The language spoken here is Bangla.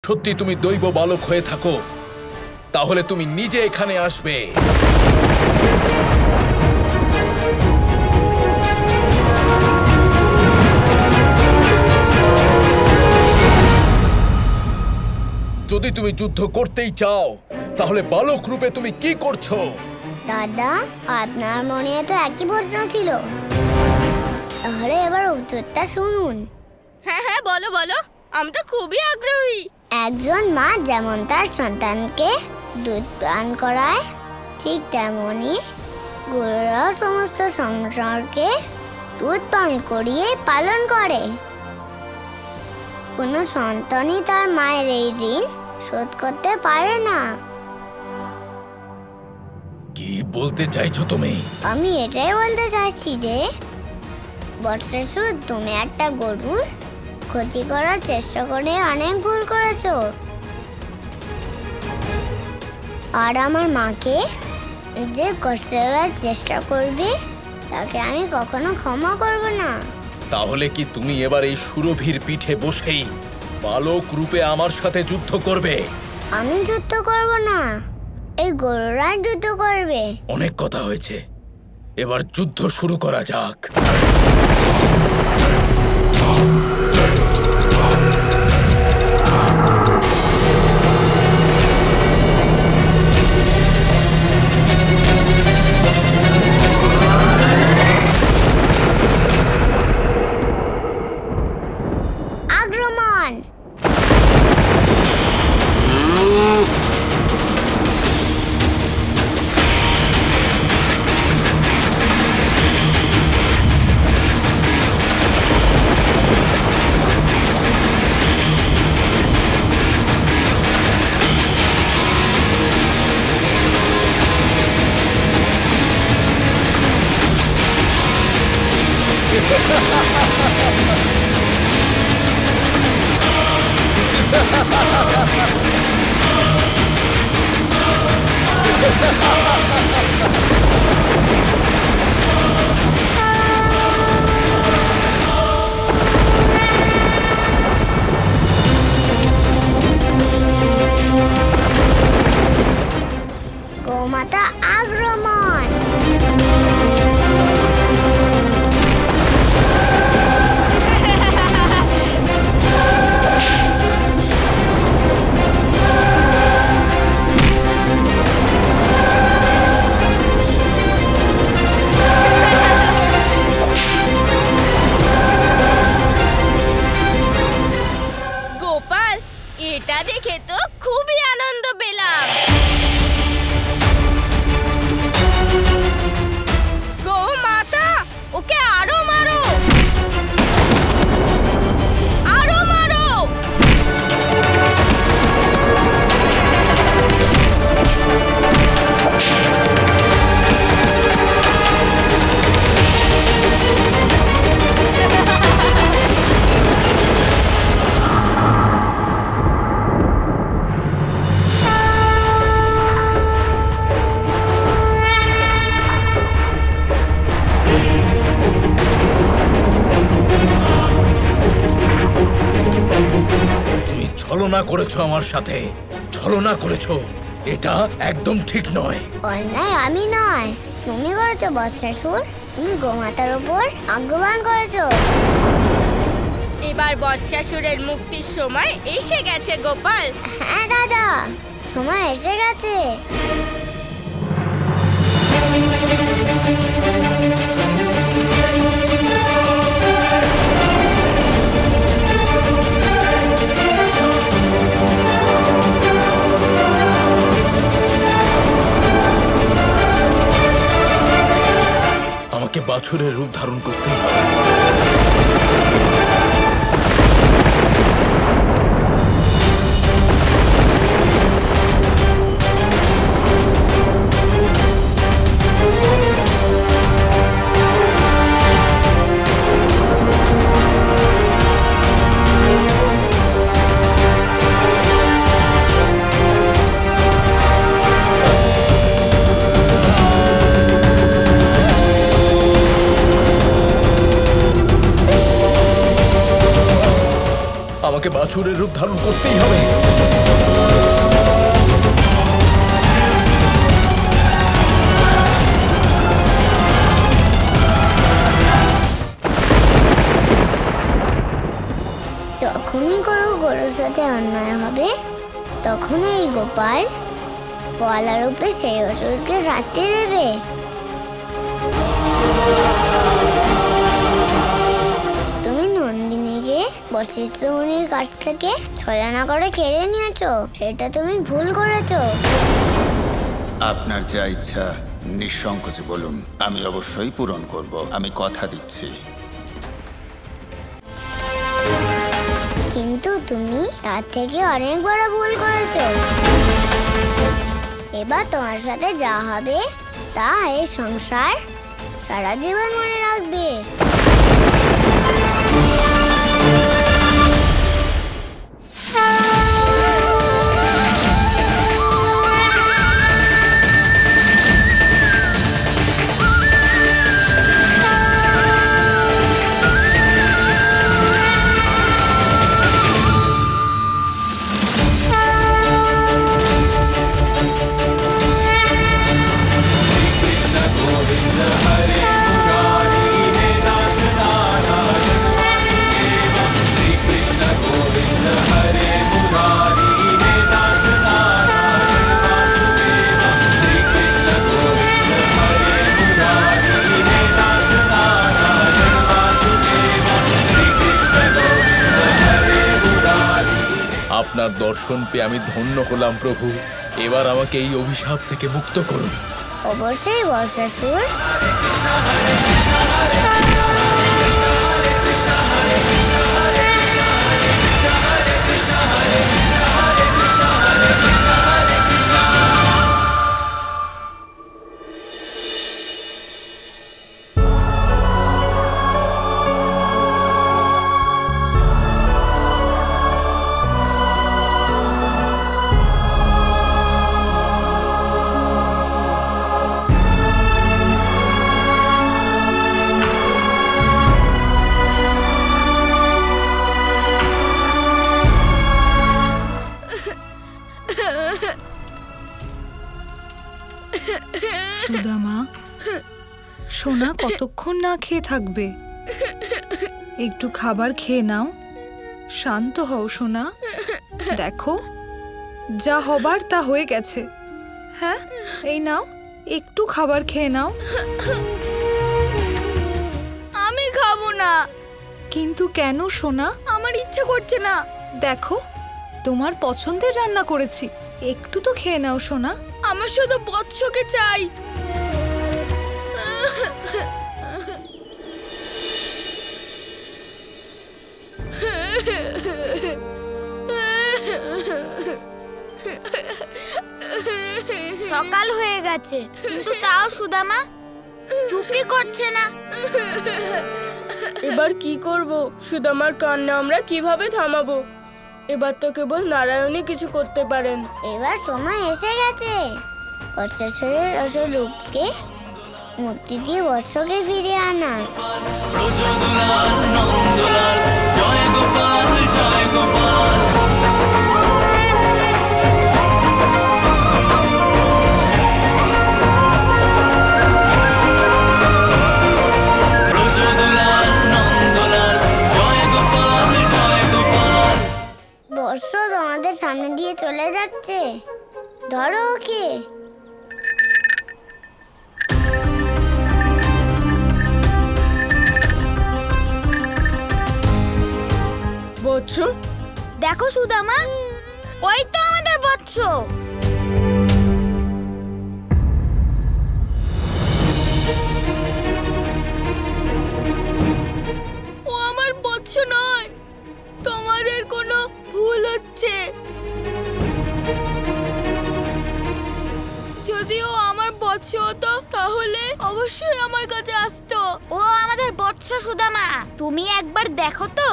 সত্যি তুমি দৈব বালক হয়ে থাকো তাহলে তুমি নিজে এখানে আসবে। যদি তুমি যুদ্ধ করতেই চাও তাহলে বালক রূপে তুমি কি করছো? দাদা, আপনার মনে তো একই প্রশ্ন ছিল, তাহলে এবার উত্তরটা শুনুন। হ্যাঁ হ্যাঁ, বলো বলো, আমি তো খুবই আগ্রহী। একজন মা যেমন তার সন্তানকে দুধ পান করায়, ঠিক তেমনি গুরুরাও সমস্ত সংসারকে দুধ পান করিয়ে পালন করে। কোনো সন্তানই তার মায়ের এই ঋণ শোধ করতে পারে না। কি বলতে চাইছো তুমি? আমি এটাই বলতে চাইছি যে বৎসাসুর, তুমি একটা গরুর ক্ষতি করার চেষ্টা করে অনেক ভুল করেছো, আর আমার মাকে যে কষ্ট দেওয়ার চেষ্টা করবে তাকে আমি কখনো ক্ষমা করব না। তাহলে কি তুমি এবার এই সুরভির পিঠে বসেই বালক রূপে আমার সাথে যুদ্ধ করবে? আমি যুদ্ধ করব না, এই গরুরাই যুদ্ধ করবে। অনেক কথা হয়েছে, এবার যুদ্ধ শুরু করা যাক। আক্রমণ! গোমাতা আক্রমণ! গোপাল, এটা দেখে তো খুবই আনন্দ পেলাম। গোমাতা, ওকে আরো মারো, আরো মারো। তুমি ছলনা করেছো আমার সাথে, ছলনা করেছো, এটা একদম ঠিক নয়। অন্যায় আমি নয়, তুমি করেছো বৎসাসুর। তুমি গোমাতার উপর আক্রমণ করেছো। এবার বৎসাসুরের মুক্তির সময় এসে গেছে গোপাল। হ্যাঁ দাদা, সময় এসে গেছে। আমাকে বাছুরের রূপ ধারণ করতে হবে। আমাকে বাছুরের রূপ ধারণ করতেই হবে। যখনই কোনো গরুর সাথে অন্যায় হবে তখন এই গোপাল গোয়ালা রূপে সেই অসুরকে শাস্তি দেবে। তুমি নন্দিনীকে বশিষ্ঠ মুনির কাছ থেকে ছলনা করে কেড়ে নিয়েছো, সেটা তুমি ভুল করেছো। আপনার যা ইচ্ছা নিঃসংকোচে বলুন, আমি অবশ্যই পূরণ করব, আমি কথা দিচ্ছি। কিন্তু তুমি তার থেকে অনেক বড় ভুল করেছো। এবার তোমার সাথে যা হবে তা এই সংসার সারা জীবন মনে রাখবে। আপনার দর্শন পেয়ে আমি ধন্য হলাম প্রভু। এবার আমাকে এই অভিশাপ থেকে মুক্ত করুন। অবশ্যই বর্ষাসুর। সুদামা, সোনা কতক্ষণ না খেয়ে থাকবে? একটু খাবার খেয়ে নাও, শান্ত হও সোনা। দেখো যা হবার তা হয়ে গেছে। হ্যাঁ, এই নাও, একটু খাবার খেয়ে নাও। আমি খাবো না। কিন্তু কেন সোনা? আমার ইচ্ছে করছে না। দেখো তোমার পছন্দের রান্না করেছি, একটু তো খেয়ে নাও সোনা। আমার শুধু বৎসকে চাই। সকাল হয়ে গেছে কিন্তু তাও সুদামা চুপই করছে না। এবার কি করব? সুদামার কান্না আমরা কিভাবে থামাবো? এবার তো কেবল নারায়ণই কিছু করতে পারেন। এবার সময় এসে গেছে বর্ষাসুরের অসুর রূপকে মুক্তি দিয়ে বর্ষকে ফিরিয়ে আনার। বর্ষ তোমাদের সামনে দিয়ে চলে যাচ্ছে, ধরো ওকে। বৎস, দেখো সুদামা, ওই তো আমাদের বৎস। ও আমার বৎস নয়, তোমাদের কোনো ভুল হচ্ছে। যদিও আমার বৎস হতো তাহলে অবশ্যই আমার কাছে আসতো। ও আমাদের বৎস সুদামা, তুমি একবার দেখো তো।